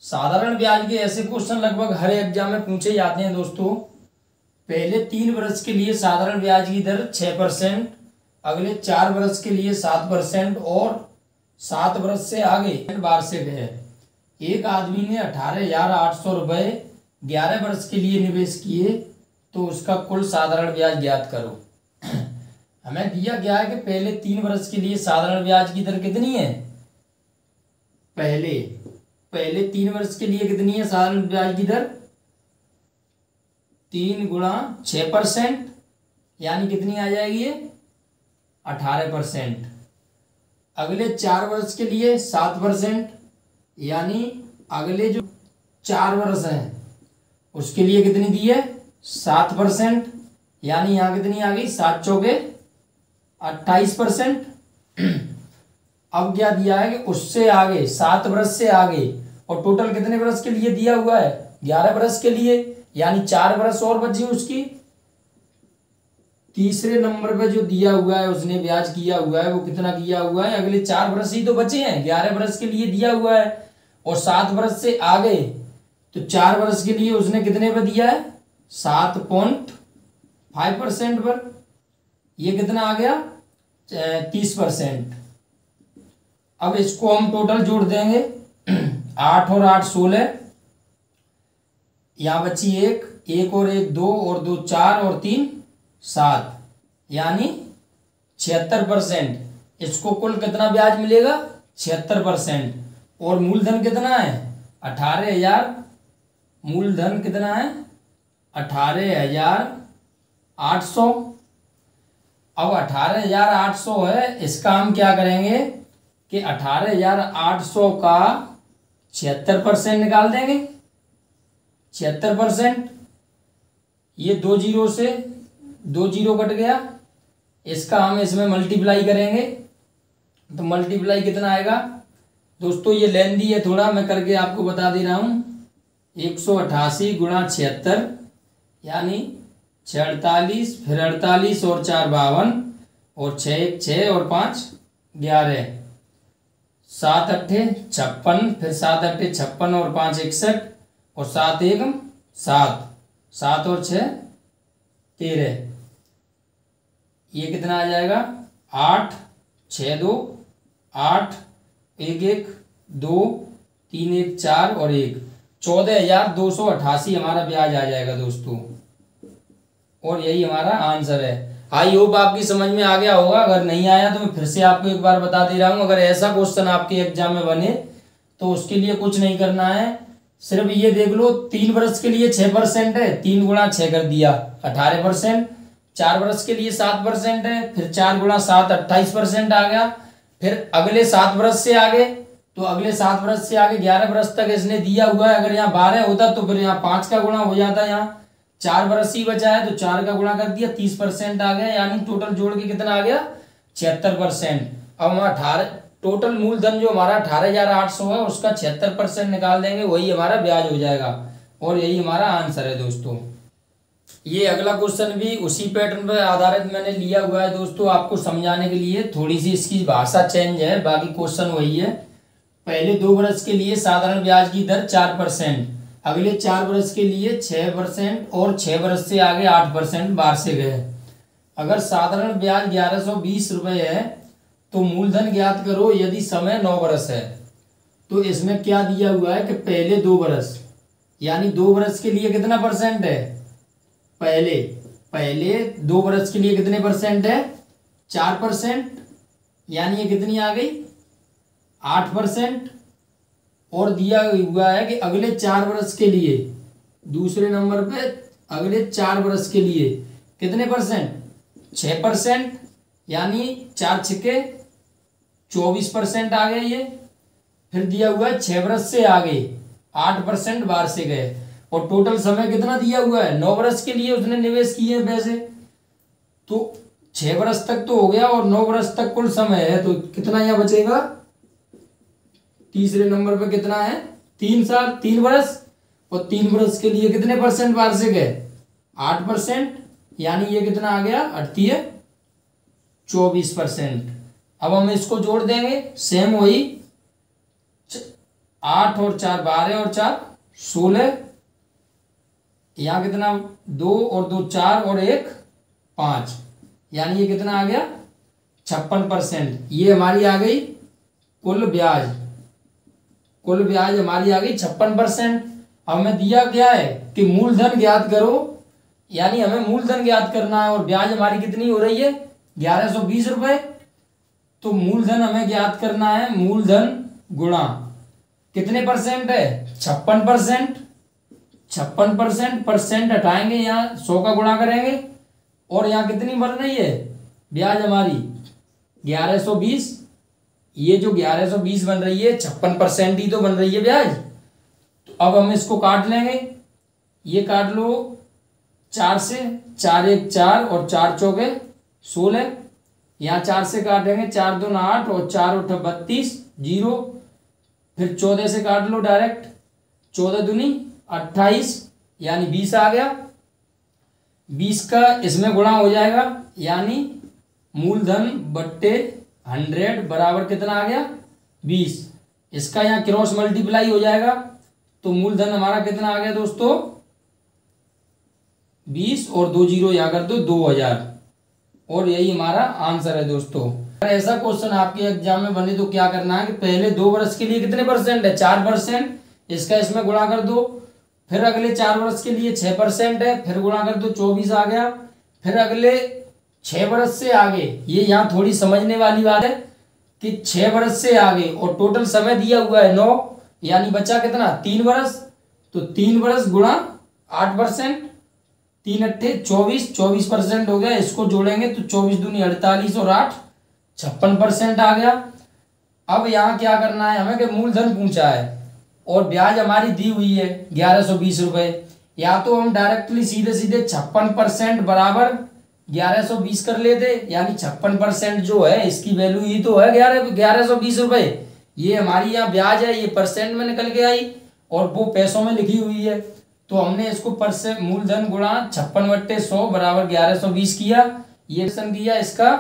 साधारण ब्याज के ऐसे क्वेश्चन लगभग हर एग्जाम में पूछे जाते हैं दोस्तों। पहले 3 वर्ष के लिए साधारण ब्याज की दर 6%, अगले 4 वर्ष के लिए 7% और 7 वर्ष से आगे वार्षिक है। एक आदमी ने 18,800 रुपये 11 वर्ष के लिए निवेश किए तो उसका कुल साधारण ब्याज ज्ञात करो। हमें दिया गया है कि पहले 3 वर्ष के लिए साधारण ब्याज की दर कितनी है। पहले 3 वर्ष के लिए कितनी है साधारण ब्याज की दर? 3 गुणा 6% यानी कितनी आ जाएगी ये? 18%। अगले 4 वर्ष के लिए 7% यानी अगले जो 4 वर्ष हैं उसके लिए कितनी दी है? 7% यानी यहाँ कितनी आ गई? 7 चौके 28%। अब क्या दिया है कि उससे आगे 7 वर्ष से आगे, और टोटल कितने वर्ष के लिए दिया हुआ है? 11 वर्ष के लिए, यानी 4 वर्ष और बची उसकी। तीसरे नंबर पे जो दिया हुआ है उसने ब्याज किया हुआ है वो कितना किया हुआ है? अगले 4 वर्ष ही तो बचे हैं, 11 वर्ष के लिए दिया हुआ है और 7 वर्ष से आगे तो 4 वर्ष के लिए उसने कितने पे दिया है? 7.5% पर। ये कितना आ गया? 30%। अब इसको हम टोटल जोड़ देंगे। 8 और 8 16, यहाँ बची 1 और 1 2 और 2 4 और 3 7, यानी 76%। इसको कुल कितना ब्याज मिलेगा? 76%। और मूलधन कितना है? 18,000। मूलधन कितना है? 18,800। अब 18,800 है, इसका हम क्या करेंगे कि 18,800 का 76% निकाल देंगे। 76%, ये 2 जीरो से 2 जीरो कट गया, इसका हम इसमें मल्टीप्लाई करेंगे तो मल्टीप्लाई कितना आएगा दोस्तों? ये लेंदी है थोड़ा, मैं करके आपको बता दे रहा हूँ। 188 गुणा 76 यानी 46, फिर 48 और 4 52 और 6 1 6 और 5 11, 7 8 56, फिर 7 8 56 और 5 61 और 7 1 7, 7 और 6 13। ये कितना आ जाएगा? 8 6 2 8 1 1 2 3 1 4 और 1, 14,288 हमारा ब्याज आ जाएगा दोस्तों। और यही हमारा आंसर है। आई होप आपकी समझ में आ गया होगा। अगर नहीं आया तो मैं फिर से आपको एक बार बता दे रहा हूँ। अगर ऐसा क्वेश्चन आपके एग्जाम में बने तो उसके लिए कुछ नहीं करना है, सिर्फ ये देख लो 3 वर्ष के लिए 6% है, 3 गुणा 6 कर दिया 18%। 4 वर्ष के लिए 7% है, फिर 4 गुणा 7 28% आ गया। फिर अगले 7 वर्ष से आगे, तो अगले 7 वर्ष से आगे 11 वर्ष तक इसने दिया हुआ है। अगर यहाँ 12 होता तो फिर यहाँ 5 का गुणा हो जाता। यहाँ 4 वर्ष ही बचा है तो 4 का गुणा कर दिया, 30% आ गया, यानी टोटल जोड़ के कितना आ गया? 76%। अब हम 18 टोटल मूलधन जो हमारा 18,800 है उसका 76% निकाल देंगे, वही हमारा ब्याज हो जाएगा। और यही हमारा आंसर है दोस्तों। ये अगला क्वेश्चन भी उसी पैटर्न पर आधारित मैंने लिया हुआ है दोस्तों, आपको समझाने के लिए। थोड़ी सी इसकी भाषा चेंज है, बाकी क्वेश्चन वही है। पहले 2 वर्ष के लिए साधारण ब्याज की दर 4%, अगले 4 वर्ष के लिए 6% और 6 वर्ष से आगे 8% वार्षिक है। अगर साधारण ब्याज 1120 रुपये है तो मूलधन ज्ञात करो यदि समय 9 वर्ष है। तो इसमें क्या दिया हुआ है कि पहले 2 वर्ष, यानी 2 वर्ष के लिए कितना परसेंट है? पहले 2 वर्ष के लिए कितने परसेंट है? 4%, यानी ये कितनी आ गई? 8%। और दिया हुआ है कि अगले 4 वर्ष के लिए, दूसरे नंबर पे अगले 4 वर्ष के लिए कितने परसेंट? 6%, यानी 4 छक्के 24% आ गए ये। फिर दिया हुआ है 6 वर्ष से आगे 8% वार्षिक है। और टोटल समय कितना दिया हुआ है? 9 वर्ष के लिए उसने निवेश किए हैं पैसे, तो 6 वर्ष तक तो हो गया और 9 वर्ष तक कुल समय है, तो कितना यहाँ बचेगा? तीसरे नंबर पे कितना है? 3 साल 3 वर्ष, और 3 वर्ष के लिए कितने परसेंट वार्षिक है? 8%, यानी ये कितना आ गया? 24%। अब हम इसको जोड़ देंगे, सेम वही 8 और 4 12 और 4 16, यहाँ कितना 2 और 2 4 और 1 5, यानी ये कितना आ गया 56%। ये हमारी आ गई कुल ब्याज, कुल ब्याज हमारी आ गई 56%। अब हमें दिया क्या है कि मूलधन ज्ञात करो, यानी हमें मूलधन ज्ञात करना है और ब्याज हमारी कितनी हो रही है 1120 रुपए। तो मूलधन हमें ज्ञात करना है, मूलधन गुणा कितने परसेंट है 56%। 56% परसेंट हटाएंगे, यहाँ 100 का गुणा करेंगे और यहाँ कितनी बन रही है ब्याज हमारी 1120। ये जो 1120 बन रही है 56% ही तो बन रही है ब्याज। तो अब हम इसको काट लेंगे, ये काट लो 4 से, 4 1 4 और 4 चौके 16, यहाँ 4 से काटेंगे 4 2 8 और 4 8 32 0, फिर 14 से काट लो डायरेक्ट, 14 दूनी 28 यानी 20 आ गया। 20 का इसमें गुणा हो जाएगा, यानी मूलधन बट्टे 100 बराबर कितना आ गया 20। इसका यहाँ क्रॉस मल्टीप्लाई हो जाएगा, तो मूलधन हमारा कितना आ गया दोस्तों 20 और 2 जीरो यहाँ कर दो 2000, और यही हमारा आंसर है दोस्तों। अगर ऐसा क्वेश्चन आपके एग्जाम में बने तो क्या करना है कि पहले 2 वर्ष के लिए कितने परसेंट है 4%, इसका इसमें गुणा कर दो, फिर अगले 4 वर्ष के लिए 6% है, फिर गुणा कर दो 24 आ गया, फिर अगले 6 वर्ष से आगे, ये यहाँ थोड़ी समझने वाली बात है कि 6 वर्ष से आगे और टोटल समय दिया हुआ है 9, यानी बचा कितना 3 वर्ष, तो 3 वर्ष गुणा 8%, 3 अट्ठे 24, 24% हो गया। इसको जोड़ेंगे तो 24 दूनी 48 और 8 56% आ गया। अब यहाँ क्या करना है हमें कि मूलधन पूछा है और ब्याज हमारी दी हुई है 1120 रुपए, या तो हम डायरेक्टली सीधे सीधे 56% बराबर 1120 कर लेते, यानी 56% जो है इसकी वैल्यू ही तो है 1120 रुपए। ये हमारी यहाँ ब्याज है, ये परसेंट में निकल के आई और वो पैसों में लिखी हुई है, तो हमने इसको परसेंट मूलधन गुणा 56/100 बराबर 1120 किया, ये किया इसका,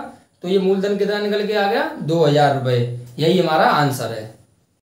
तो ये मूलधन कितना निकल के आ गया 2000 रुपए। यही हमारा आंसर है।